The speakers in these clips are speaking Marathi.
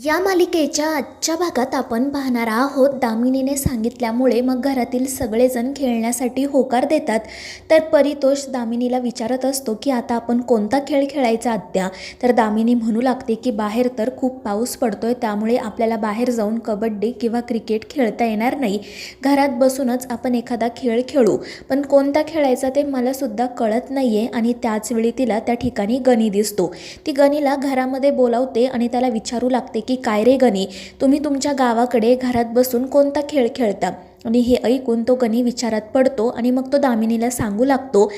या मालिकेच्या आजच्या भागात आपण पाहणार आहोत, दामिनीने सांगितल्यामुळे मग घरातील सगळेजण खेळण्यासाठी होकार देतात. तर परितोष दामिनीला विचारत असतो की आता आपण कोणता खेळ खेळायचा आत्या. तर दामिनी म्हणू लागते की बाहेर तर खूप पाऊस पडतोय, त्यामुळे आपल्याला बाहेर जाऊन कबड्डी किंवा क्रिकेट खेळता येणार नाही. घरात बसूनच आपण एखादा खेळ खेळू, पण कोणता खेळायचा ते मला सुद्धा कळत नाही आहे. आणि त्याचवेळी तिला त्या ठिकाणी गणी दिसतो. ती गणीला घरामध्ये बोलावते आणि त्याला विचारू लागते की काय रे गणी, तुम्ही तुमच्या गावाकडे घरात बसून कोणता खेळ खेळता. आणि हे ऐकून तो गणी विचारात पडतो आणि मग तो दामिनीला सांगू लागतो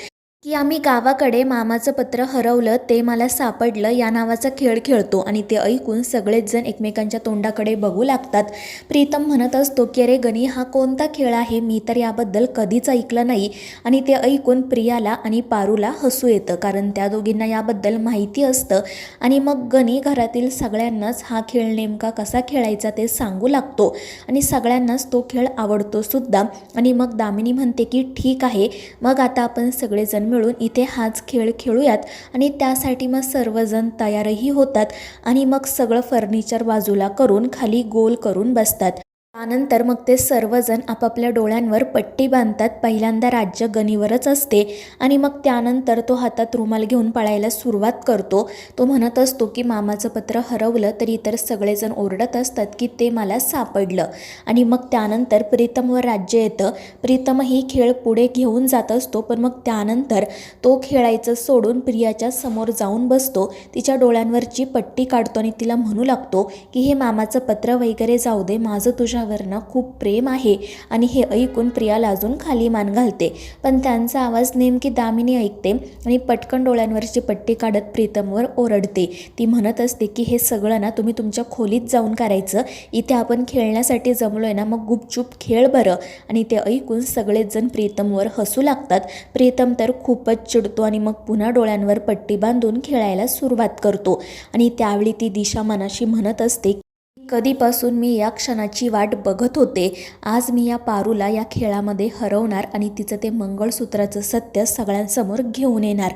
की आम्ही गावाकडे मामाचं पत्र हरवलं ते मला सापडलं या नावाचा खेळ खेळतो. आणि ते ऐकून सगळेच जण एकमेकांच्या तोंडाकडे बघू लागतात. प्रीतम म्हणत असतो की अरे गणी, हा कोणता खेळ आहे, मी तर याबद्दल कधीच ऐकलं नाही. आणि ते ऐकून प्रियाला आणि पारूला हसू येतं, कारण त्या दोघींना याबद्दल माहिती असतं. आणि मग गणी घरातील सगळ्यांनाच हा खेळ नेमका कसा खेळायचा ते सांगू लागतो आणि सगळ्यांनाच तो खेळ आवडतो सुद्धा. आणि मग दामिनी म्हणते की ठीक आहे, मग आता आपण सगळेजण मिळून इथे हाच खेळ खेळूयात. आणि त्यासाठी मग सर्वजण तयारही होतात आणि मग सगळं फर्निचर बाजूला करून खाली गोल करून बसतात. त्यानंतर मग ते सर्वजण आपापल्या डोळ्यांवर पट्टी बांधतात. पहिल्यांदा राज्य गणीवरच असते आणि मग त्यानंतर तो हातात रुमाल घेऊन पळायला सुरुवात करतो. तो म्हणत असतो की मामाचं पत्र हरवलं तरी इतर सगळेजण ओरडत असतात की ते मला सापडलं. आणि मग त्यानंतर प्रीतमवर राज्य येतं. प्रीतमही खेळ पुढे घेऊन जात असतो, पण मग त्यानंतर तो खेळायचं सोडून प्रियाच्या समोर जाऊन बसतो. तिच्या डोळ्यांवरची पट्टी काढतो आणि तिला म्हणू लागतो की हे मामाचं पत्र वगैरे जाऊ दे, माझं तुझ्यावरनं खूप प्रेम आहे. आणि हे ऐकून प्रियाला अजून खाली मान घालते, पण त्यांचा आवाज नेमकी दामिनी ऐकते आणि पटकन डोळ्यांवरची पट्टी काढत प्रीतमवर ओरडते. ती म्हणत असते की हे सगळं ना तुम्ही तुमच्या खोलीत जाऊन करायचं, इथे आपण खेळण्यासाठी जमलोय ना, मग गुपचूप खेळ बरं. आणि ते ऐकून सगळेच जण प्रीतमवर हसू लागतात. प्रीतम तर खूपच चिडतो आणि मग पुन्हा डोळ्यांवर पट्टी बांधून खेळायला सुरुवात करतो. आणि त्यावेळी ती दिशा मनाशी म्हणत असते, कधीपासून मी या क्षणाची वाट बघत होते. आज मी या पारूला या खेळामध्ये हरवणार आणि तिचं ते मंगळसूत्राचं सत्य सगळ्यांसमोर घेऊन येणार.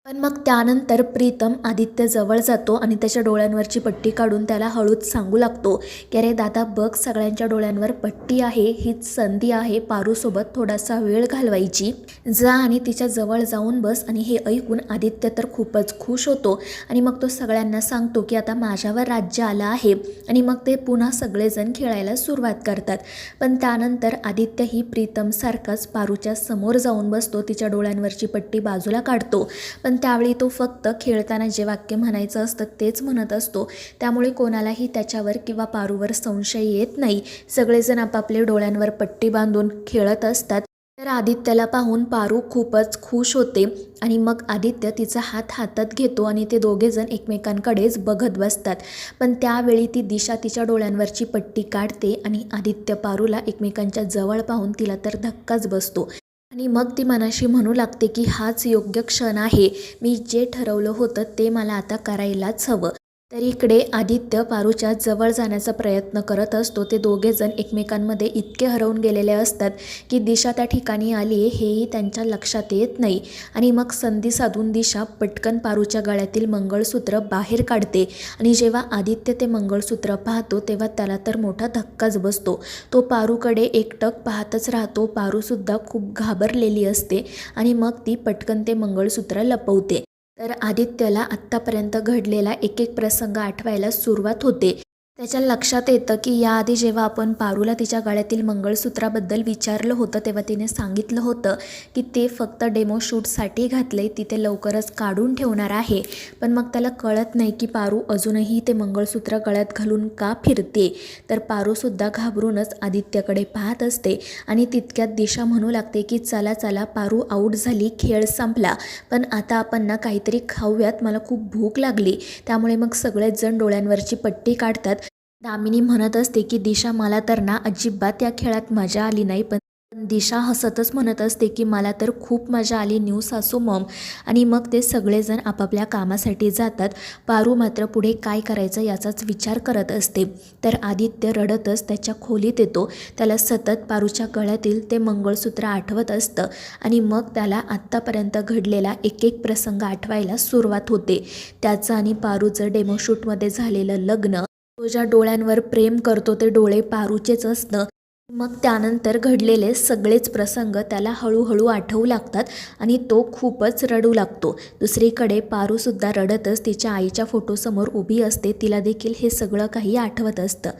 पण मग त्यानंतर प्रीतम आदित्य जवळ जातो आणि त्याच्या डोळ्यांवरची पट्टी काढून त्याला हळूच सांगू लागतो की अरे दादा बघ, सगळ्यांच्या डोळ्यांवर पट्टी आहे, हीच संधी आहे पारूसोबत थोडासा वेळ घालवायची, जा आणि तिच्या जवळ जाऊन बस. आणि हे ऐकून आदित्य तर खूपच खुश होतो आणि मग तो सगळ्यांना सांगतो की आता माझ्यावर राज्य आलं आहे. आणि मग ते पुन्हा सगळेजण खेळायला सुरुवात करतात. पण त्यानंतर आदित्य ही प्रीतमसारखाच पारूच्या समोर जाऊन बसतो, तिच्या डोळ्यांवरची पट्टी बाजूला काढतो. पण त्यावेळी तो फक्त खेळताना जे वाक्य म्हणायचं असतं तेच म्हणत असतो, त्यामुळे कोणालाही त्याच्यावर किंवा पारूवर संशय येत नाही. सगळेजण आपापले डोळ्यांवर पट्टी बांधून खेळत असतात. तर आदित्यला पाहून पारू खूपच खुश होते आणि मग आदित्य तिचा हात हातात घेतो आणि ते दोघेजण एकमेकांकडेच बघत बसतात. पण त्यावेळी ती दिशा तिच्या डोळ्यांवरची पट्टी काढते आणि आदित्य पारूला एकमेकांच्या जवळ पाहून तिला तर धक्काच बसतो. आणि मग ती मनाशी म्हणू लागते की हाच योग्य क्षण आहे, मी जे ठरवलं होतं ते मला आता करायलाच हवं. तर इकडे आदित्य पारूच्या जवळ जाण्याचा प्रयत्न करत असतो. ते दोघेजण एकमेकांमध्ये इतके हरवून गेलेले असतात की दिशा त्या ठिकाणी आली हेही त्यांच्या लक्षात येत नाही. आणि मग संधी साधून दिशा पटकन पारूच्या गळ्यातील मंगळसूत्र बाहेर काढते. आणि जेव्हा आदित्य ते मंगळसूत्र पाहतो तेव्हा त्याला तर मोठा धक्काच बसतो. तो पारूकडे एकटक पाहतच राहतो. पारूसुद्धा खूप घाबरलेली असते आणि मग ती पटकन ते मंगळसूत्र लपवते. तर आदित्यला आत्तापर्यंत घडलेला एक एक प्रसंग आठवायला सुरुवात होते. त्याच्या लक्षात येतं की याआधी जेव्हा आपण पारूला तिच्या गळ्यातील मंगळसूत्राबद्दल विचारलं होतं तेव्हा तिने सांगितलं होतं की ते फक्त डेमो शूटसाठी घातले, तिथे लवकरच काढून ठेवणार आहे. पण मग त्याला कळत नाही की पारू अजूनही ते मंगळसूत्र गळ्यात घालून का फिरते. तर पारूसुद्धा घाबरूनच आदित्यकडे पाहत असते. आणि तितक्यात दिशा म्हणू लागते की चला चला पारू आऊट झाली, खेळ संपला, पण आता आपण ना काहीतरी खाऊयात, मला खूप भूक लागली. त्यामुळे मग सगळेच जण डोळ्यांवरची पट्टी काढतात. दामिनी म्हणत असते की दिशा, मला तर ना अजिबात या खेळात मजा आली नाही, पण दिशा हसतच म्हणत असते की मला तर खूप मजा आली, न्यू सासू मॉम. आणि मग ते सगळेजण आपापल्या कामासाठी जातात. पारू मात्र पुढे काय करायचं याचाच विचार करत असते. तर आदित्य रडतच त्याच्या खोलीत येतो. त्याला सतत पारूच्या गळ्यातील ते मंगळसूत्र आठवत असतं आणि मग त्याला आत्तापर्यंत घडलेला एक एक प्रसंग आठवायला सुरुवात होते. त्याचं आणि पारूचं डेमोशूटमध्ये झालेलं लग्न, तो ज्या डोळ्यांवर प्रेम करतो ते डोळे पारूचेच असतं. मग त्यानंतर घडलेले सगळेच प्रसंग त्याला हळूहळू आठवू लागतात आणि तो खूपच रडू लागतो. दुसरीकडे पारूसुद्धा रडतच तिच्या आईच्या फोटोसमोर उभी असते. तिला देखील हे सगळं काही आठवत असतं.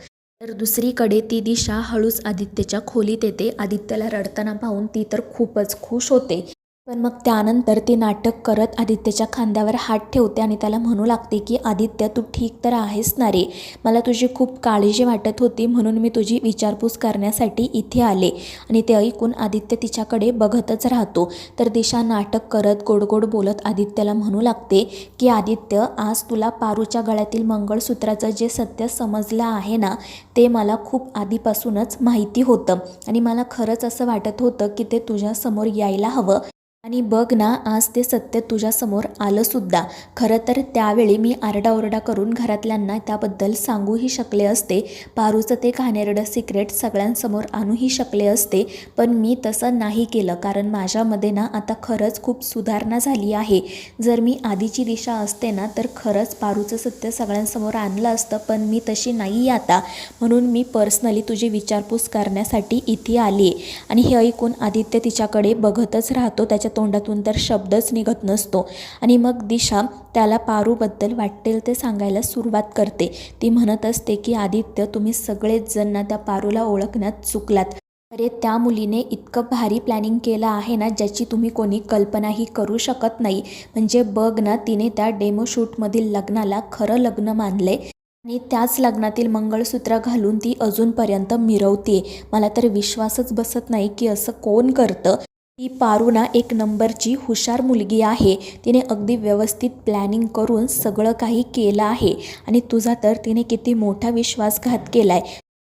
तर दुसरीकडे ती दिशा हळूच आदित्यच्या खोलीत येते. आदित्यला रडताना पाहून ती तर खूपच खुश होते. पण मग त्यानंतर ती नाटक करत आदित्यच्या खांद्यावर हात ठेवते आणि त्याला म्हणू लागते की आदित्य, तू ठीक तर आहेस ना रे? मला तुझी खूप काळजी वाटत होती म्हणून मी तुझी विचारपूस करण्यासाठी इथे आले. आणि ते ऐकून आदित्य तिच्याकडे बघतच राहतो. तर दिशा नाटक करत गोड गोड बोलत आदित्यला म्हणू लागते की आदित्य, आज तुला पारूच्या गळ्यातील मंगळसूत्राचं जे सत्य समजलं आहे ना, ते मला खूप आधीपासूनच माहिती होतं आणि मला खरंच असं वाटत होतं की ते तुझ्यासमोर यायला हवं. आणि बघ ना, आज ते सत्य तुझ्यासमोर आलंसुद्धा. खरं तर त्यावेळी मी आरडाओरडा करून घरातल्यांना त्याबद्दल सांगूही शकले असते. पारूचं ते घाणेरडं सिक्रेट सगळ्यांसमोर आणूही शकले असते. पण मी तसं नाही केलं कारण माझ्यामध्ये ना आता खरंच खूप सुधारणा झाली आहे. जर मी आधीची दिशा असते ना तर खरंच पारूचं सत्य सगळ्यांसमोर आणलं असतं. पण मी तशी नाही आता, म्हणून मी पर्सनली तुझी विचारपूस करण्यासाठी इथे आली आहे. आणि हे ऐकून आदित्य तिच्याकडे बघतच राहतो. त्याच्या तोंडातून तर शब्दच निघत नसतो. आणि मग दिशा त्याला पारूबद्दल वाटेल ते सांगायला सुरुवात करते. ती म्हणत असते की आदित्य, तुम्ही सगळेच जण ना त्या पारूला ओळखण्यात चुकलात. अरे, त्या मुलीने इतकं भारी प्लॅनिंग केलं आहे ना, ज्याची तुम्ही कोणी कल्पनाही करू शकत नाही. म्हणजे बघ ना, तिने त्या डेमो शूटमधील लग्नाला खरं लग्न मानले आणि त्याच लग्नातील मंगळसूत्र घालून ती अजूनपर्यंत मिरवते. मला तर विश्वासच बसत नाही की असं कोण करतं. ती पारू ना एक नंबरची हुशार मुलगी आहे. तिने अगदी व्यवस्थित प्लॅनिंग करून सगळं काही केलं आहे. आणि तुझा तर तिने किती मोठा विश्वासघात केलाय.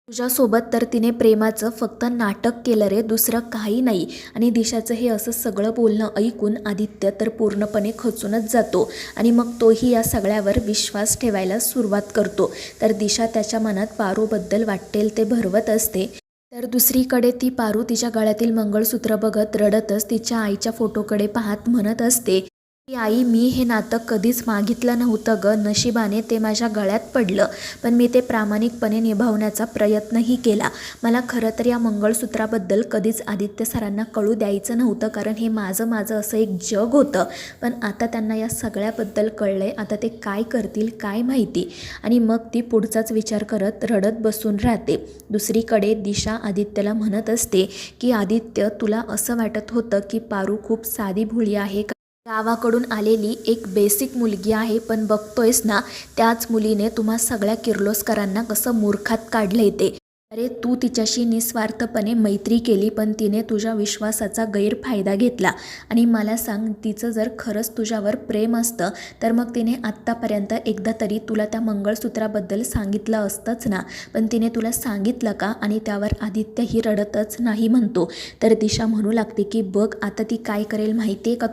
तुझ्यासोबत तर तिने प्रेमाचं फक्त नाटक केलं रे, दुसरं काही नाही. आणि दिशाचं हे असं सगळं बोलणं ऐकून आदित्य तर पूर्णपणे खचूनच जातो. आणि मग तोही या सगळ्यावर विश्वास ठेवायला सुरुवात करतो. तर दिशा त्याच्या मनात पारूबद्दल वाटेल ते भरवत असते. तर दुसरीकडे ती पारू तिच्या गळ्यातील मंगळसूत्र बघत रडतच तिच्या आईच्या फोटोकडे पाहत म्हणत असते की आई, मी हे नातं कधीच मागितलं नव्हतं ग. नशिबाने ते माझ्या गळ्यात पडलं. पण मी ते प्रामाणिकपणे निभावण्याचा प्रयत्नही केला. मला खरं तर या मंगळसूत्राबद्दल कधीच आदित्य सरांना कळू द्यायचं नव्हतं कारण हे माझं असं एक जग होतं. पण आता त्यांना या सगळ्याबद्दल कळलंय. आता ते काय करतील काय माहिती. आणि मग ती पुढचाच विचार करत रडत बसून राहते. दुसरीकडे दिशा आदित्यला म्हणत असते की आदित्य, तुला असं वाटत होतं की पारू खूप साधी भोळी आहे, गावाकडून आलेली एक बेसिक मुलगी आहे. पण बघतोयस ना, त्याच मुलीने तुम्हा सगळ्या किर्लोस्करांना कसं मूर्खात काढले ते. अरे, तू तिच्याशी निस्वार्थपणे मैत्री केली पण तिने तुझ्या विश्वासाचा गैरफायदा घेतला. आणि मला सांग, तिचं जर खरंच तुझ्यावर प्रेम असतं तर मग तिने आत्तापर्यंत एकदा तरी तुला त्या मंगळसूत्राबद्दल सांगितलं असतंच ना. पण तिने तुला सांगितलं का? आणि त्यावर आदित्यही रडतच नाही म्हणतो. तर दिशा म्हणू लागते की बघ, आता ती काय करेल माहिती आहे का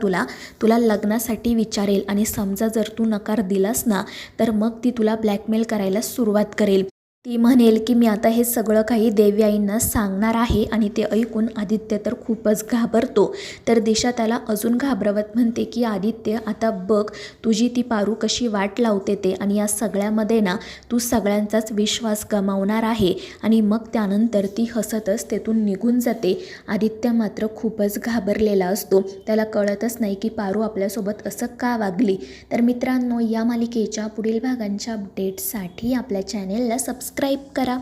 तुला लग्नासाठी विचारेल आणि समजा जर तू नकार दिलास ना तर मग ती तुला ब्लॅकमेल करायला सुरुवात करेल. ती म्हणेल की मी आता हे सगळं काही देवी आईंना सांगणार आहे. आणि ते ऐकून आदित्य तर खूपच घाबरतो. तर दिशा त्याला अजून घाबरवत म्हणते की आदित्य, आता बघ तुझी ती पारू कशी वाट लावते ते. आणि या सगळ्यामध्ये ना तू सगळ्यांचाच विश्वास गमावणार आहे. आणि मग त्यानंतर ती हसतच तेथून निघून जाते. आदित्य मात्र खूपच घाबरलेला असतो. त्याला कळतच नाही की पारू आपल्यासोबत असं का वागली. तर मित्रांनो, या मालिकेच्या पुढील भागांच्या अपडेट्ससाठी आपल्या चॅनेलला सबस्क्राईब करा.